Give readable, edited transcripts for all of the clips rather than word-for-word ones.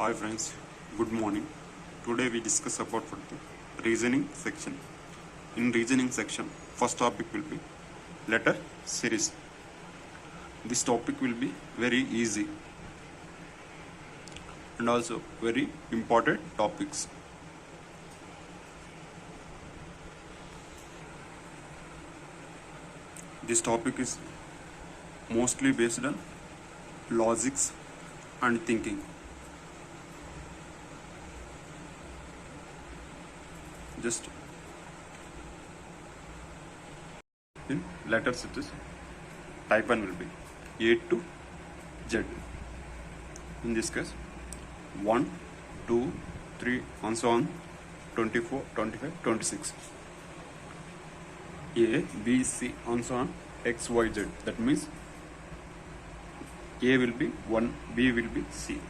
Hi friends, good morning. Today we discuss about the reasoning section. In reasoning section, first topic will be letter series. This topic will be very easy and also very important topics. This topic is mostly based on logics and thinking. Just in letters it is type 1 will be A to Z. In this case 1, 2, 3 and so on 24, 25, 26. A, B, C and so on X, Y, Z. That means A will be 1, B will be C,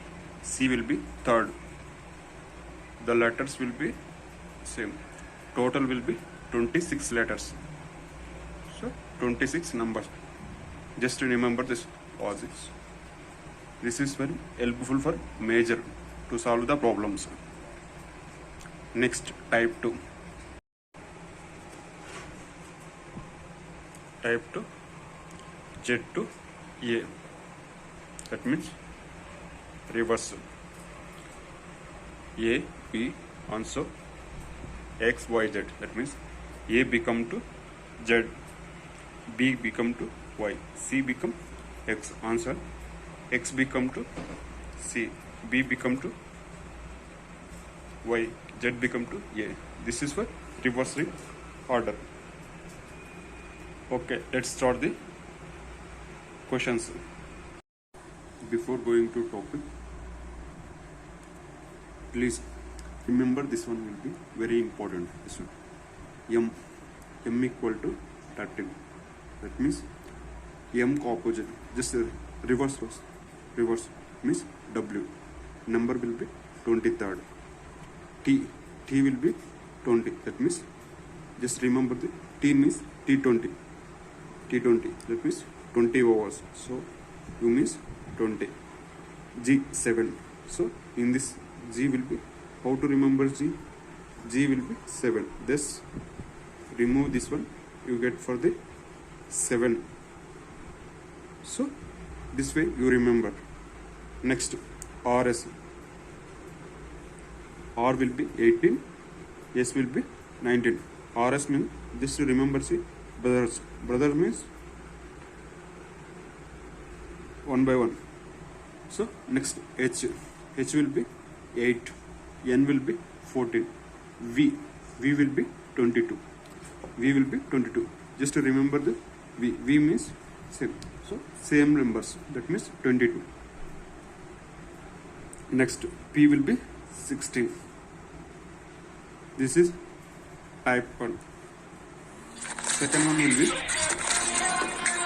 C will be third. The letters will be same. Total will be 26 letters. So 26 numbers. Just to remember this logics. This is very helpful for major to solve the problems. Next, type 2. Type 2 Z to A. That means reverse. A, B and so X, Y, Z. That means A become to Z, B become to Y, C become X. Answer X become to C, B become to Y, Z become to A. This is for reversing order. Okay, let's start the questions. Before going to topic, please remember this one will be very important. This one M equal to 13. That means M opposite, just reverse means W. Number will be 23rd. T will be 20. That means just remember the T means T20. That means 20 hours. So U means 20. G 7. So in this G will be, how to remember G? G will be 7. This remove this one, you get for the 7. So this way you remember. Next, RS. R will be 18, S will be 19. RS means, just to remember, see, brothers. Brother means 1 by 1. So next, H will be 8, N will be 14, V will be 22. Just to remember the V means same. So same numbers, that means 22. Next, P will be 16. This is type 1. Second one will be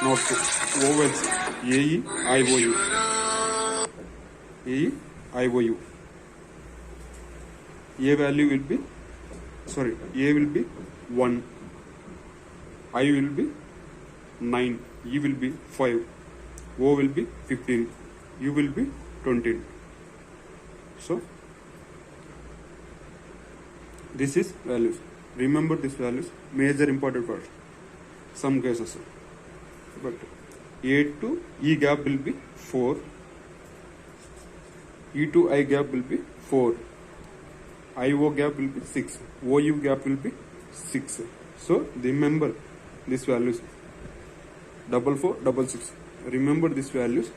not vowels. A, E, I, O, U. A, E, I, O, U. A value will be, A will be 1. I will be 9. E will be 5. O will be 15. U will be 20. So this is values. Remember these values. Major important for some cases. But A to E gap will be 4. E to I gap will be 4. IO gap will be 6. OU gap will be 6. So remember these values. 4466. Remember these values.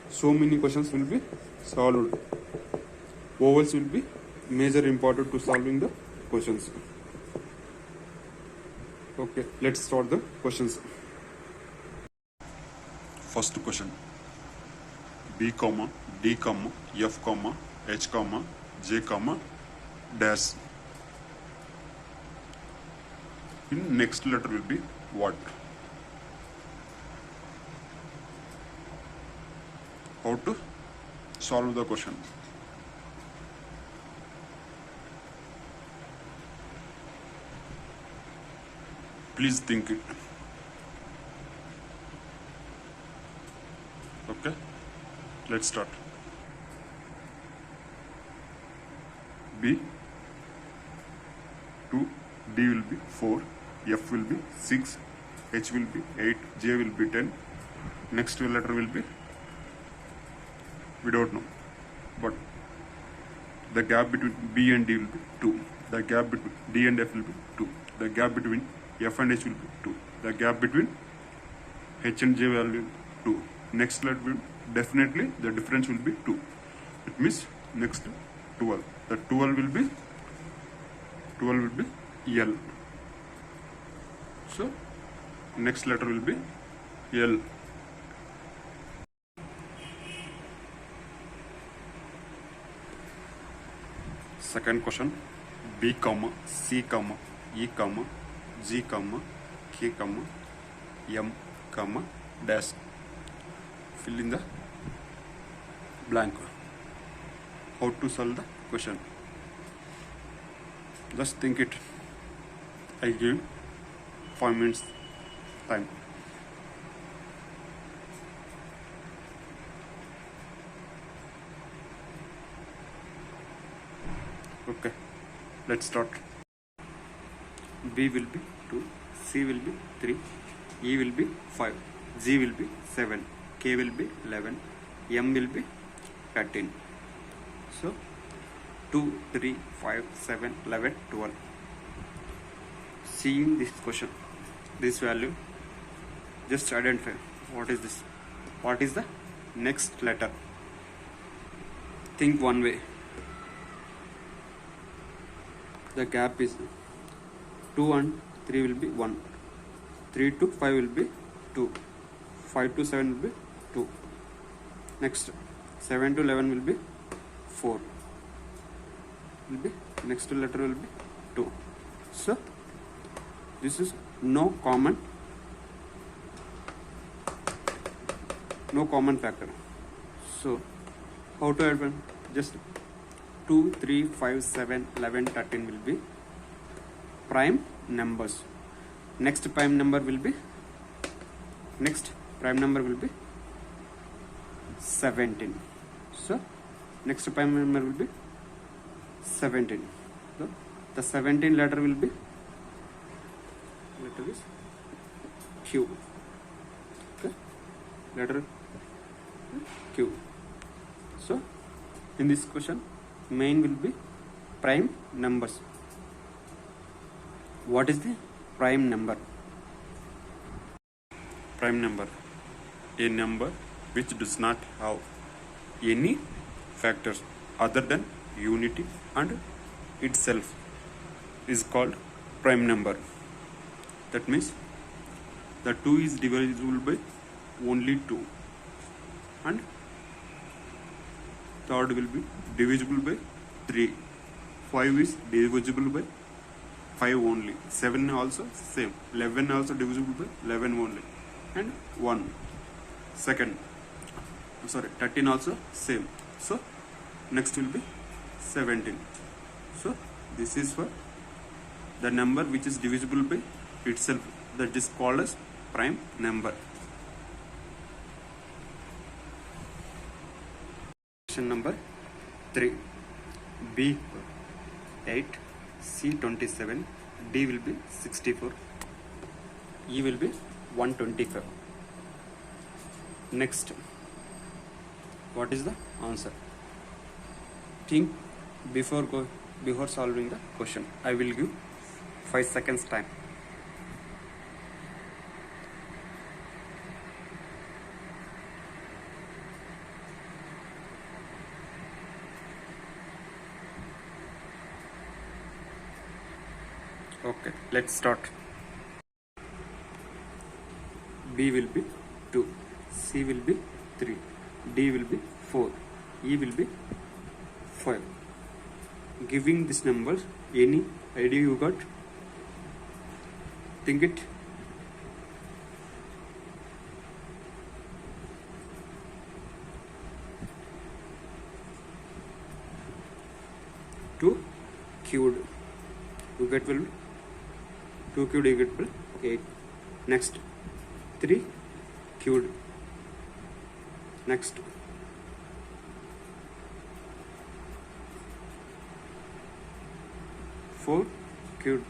So many questions will be solved. Vowels will be major important to solving the questions. Okay, let's start the questions. First question. B, D, F, H, J, dash. In next letter will be what? How to solve the question? Please think it. Okay, let's start. be 2, D will be 4, F will be 6, H will be 8, J will be 10. Next letter will be, we don't know, but the gap between B and D will be 2. The gap between D and F will be 2. The gap between F and H will be 2. The gap between H and J value 2. Next letter will definitely the difference will be 2. It means next 12. The 12 will be L. So next letter will be L. Second question, B, C, E, G, K, M, dash. Fill in the blank. How to solve the question? Just think it. I give 5 minutes time. Okay, let's start. B will be 2, C will be 3, E will be 5, G will be 7, K will be 11, M will be 13. So 2, 3, 5, 7, 11, 12. Seeing this question, this value, just identify what is this, what is the next letter. Think one way. The gap is 2 and 3 will be 1, 3 to 5 will be 2, 5 to 7 will be 2. Next 7 to 11 will be 4. Will be next letter will be 2. So this is no common factor. So how to add one? Just 2, 3, 5, 7, 11, 13 will be prime numbers. Next prime number will be 17. So next prime number will be 17. So the 17 letter will be Q. Okay, letter Q. So in this question, main will be prime numbers. What is the prime number? Prime number, a number which does not have any factors other than unity and itself is called prime number. That means the 2 is divisible by only 2 and third will be divisible by 3. 5 is divisible by 5 only. 7 also same. 11 also divisible by 11 only. And 1. Second, 13 also same. So next will be 17. So this is for the number which is divisible by itself, that is called as prime number. Question number 3. B 8, C 27, D will be 64, E will be 125. Next, what is the answer? Think before solving the question. I will give 5 seconds time. Okay, let's start. B will be 2, C will be 3, D will be 4, E will be 5. Giving these numbers, any idea you got? Think it. Two cubed, you get will 2 cubed, you get will 8. Next 3 cubed. Next 4 cubed.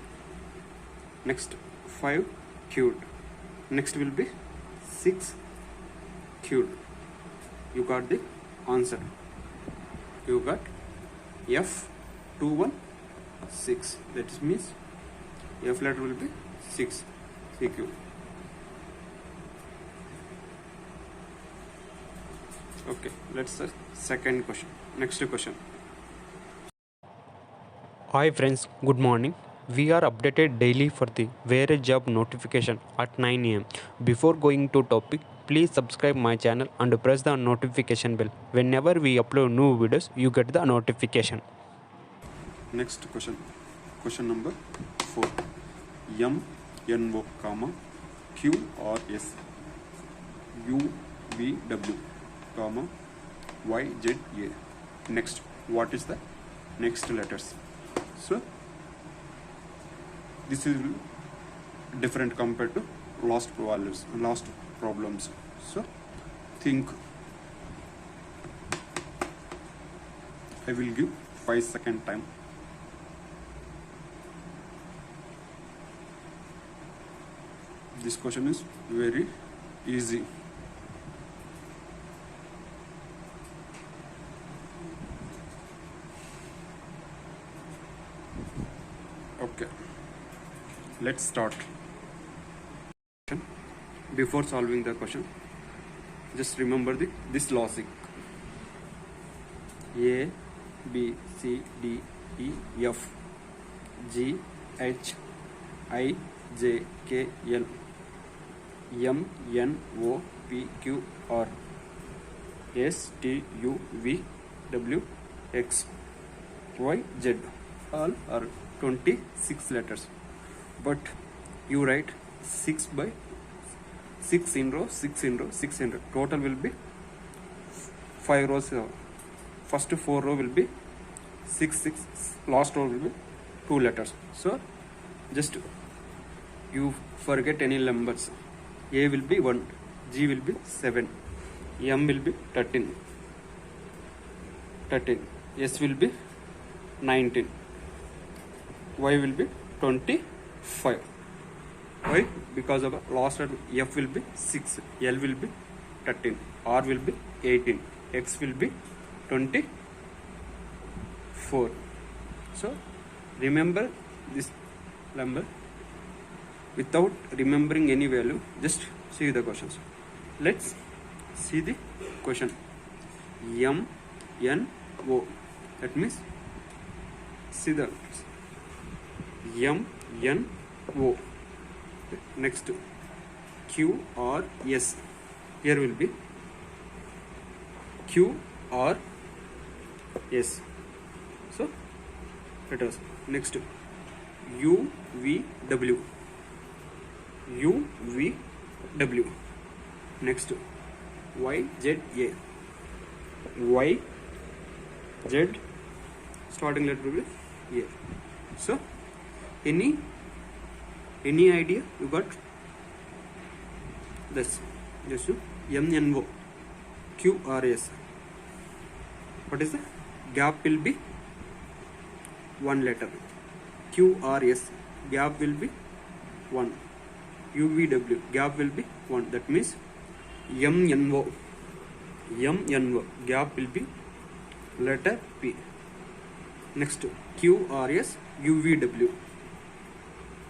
Next 5 cubed. Next will be 6 cubed. You got the answer. You got F216. That means F letter will be 6 C cube. Okay, let's the second question. Next question. Hi friends, good morning. We are updated daily for the various job notification at 9 am. Before going to topic, please subscribe my channel and press the notification bell. Whenever we upload new videos, you get the notification. Next question. Question number 4. M N O comma Q R S U V W comma Y Z A. Next, what is the next letters? So this is different compared to last values, last problems. So think. I will give 5-second time. This question is very easy. Okay, let's start. Before solving the question, just remember this logic. A, B, C, D, E, F, G, H, I, J, K, L, M, N, O, P, Q, R, S, T, U, V, W, X, Y, Z. All are 26 letters. But you write 6 by 6 in row, 6 in row, 6 in row. Total will be 5 rows. First 4 row will be 6, 6. Last row will be 2 letters. So just you forget any numbers. A will be 1, G will be 7, M will be 13, S will be 19, Y will be 25. Why? Because of last letter. F will be 6, L will be 13, R will be 18, X will be 24. So remember this number. Without remembering any value, just see the questions. Let's see the question. M N O. That means see the M N O. Next Q R S. Here will be Q R S. So let us next U V W. U V W. Next Y Z A. Y Z starting letter will be A. So any idea you got? This just M N O Q R S. What is the gap will be 1 letter. Q R S gap will be 1. U V W gap will be 1. That means M N O gap will be letter P. Next Q R S U V W.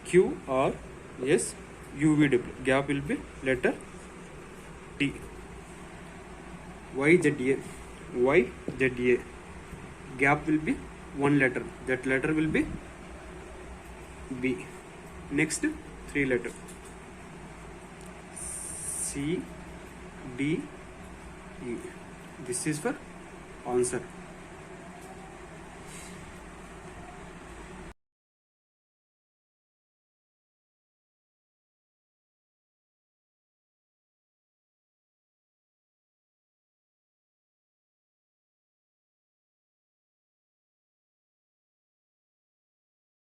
Q R S U V W gap will be letter T. Y Z A gap will be 1 letter. That letter will be B. Next 3 letter C D E. This is for answer.